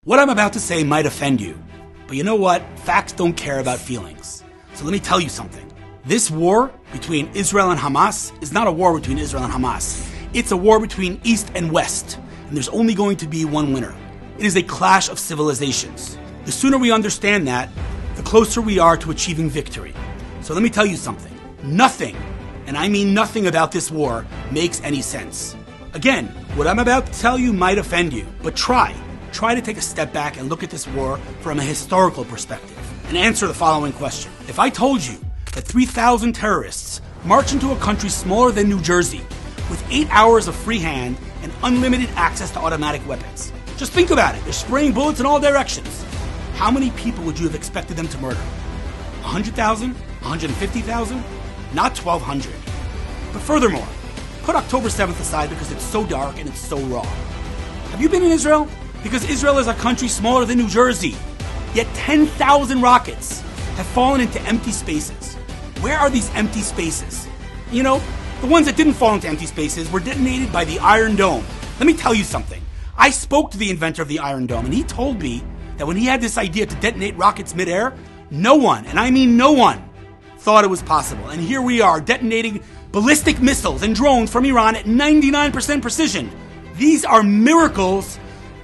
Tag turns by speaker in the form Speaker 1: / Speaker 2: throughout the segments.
Speaker 1: What I'm about to say might offend you, but you know what? Facts don't care about feelings. So let me tell you something. This war between Israel and Hamas is not a war between Israel and Hamas. It's a war between East and West, and there's only going to be one winner. It is a clash of civilizations. The sooner we understand that, the closer we are to achieving victory. So let me tell you something. Nothing, and I mean nothing about this war, makes any sense. Again, what I'm about to tell you might offend you, but try to take a step back and look at this war from a historical perspective and answer the following question. If I told you that 3,000 terrorists march into a country smaller than New Jersey with 8 hours of free hand and unlimited access to automatic weapons, just think about it. They're spraying bullets in all directions. How many people would you have expected them to murder? 100,000? 150,000? Not 1,200. But furthermore, put October 7th aside because it's so dark and it's so raw. Have you been in Israel? Because Israel is a country smaller than New Jersey. Yet 10,000 rockets have fallen into empty spaces. Where are these empty spaces? You know, the ones that didn't fall into empty spaces were detonated by the Iron Dome. Let me tell you something. I spoke to the inventor of the Iron Dome, and he told me that when he had this idea to detonate rockets midair, no one, and I mean no one, thought it was possible. And here we are, detonating ballistic missiles and drones from Iran at 99% precision. These are miracles,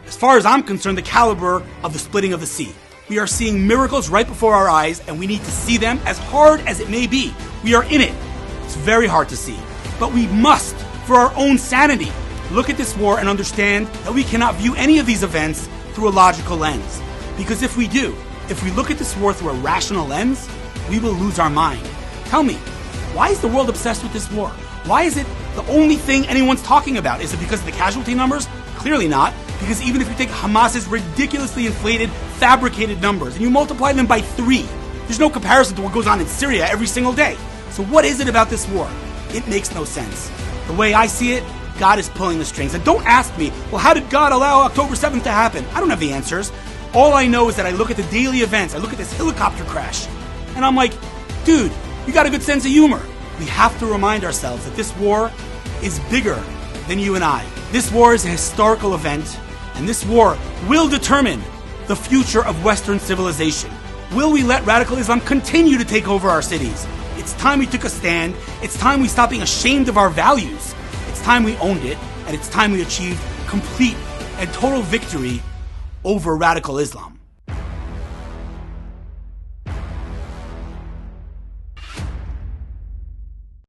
Speaker 1: as far as I'm concerned, the caliber of the splitting of the sea. We are seeing miracles right before our eyes, and we need to see them as hard as it may be. We are in it. It's very hard to see. But we must, for our own sanity, look at this war and understand that we cannot view any of these events through a logical lens. Because if we do, if we look at this war through a rational lens, we will lose our mind. Tell me, why is the world obsessed with this war? Why is it the only thing anyone's talking about? Is it because of the casualty numbers? Clearly not. Because even if you take Hamas's ridiculously inflated, fabricated numbers and you multiply them by 3, there's no comparison to what goes on in Syria every single day. So what is it about this war? It makes no sense. The way I see it, God is pulling the strings. And don't ask me, well, how did God allow October 7th to happen? I don't have the answers. All I know is that I look at the daily events. I look at this helicopter crash. And I'm like, dude, you got a good sense of humor. We have to remind ourselves that this war is bigger than you and I. This war is a historical event, and this war will determine the future of Western civilization. Will we let radical Islam continue to take over our cities? It's time we took a stand. It's time we stop being ashamed of our values. It's time we owned it, and it's time we achieved complete and total victory over radical Islam.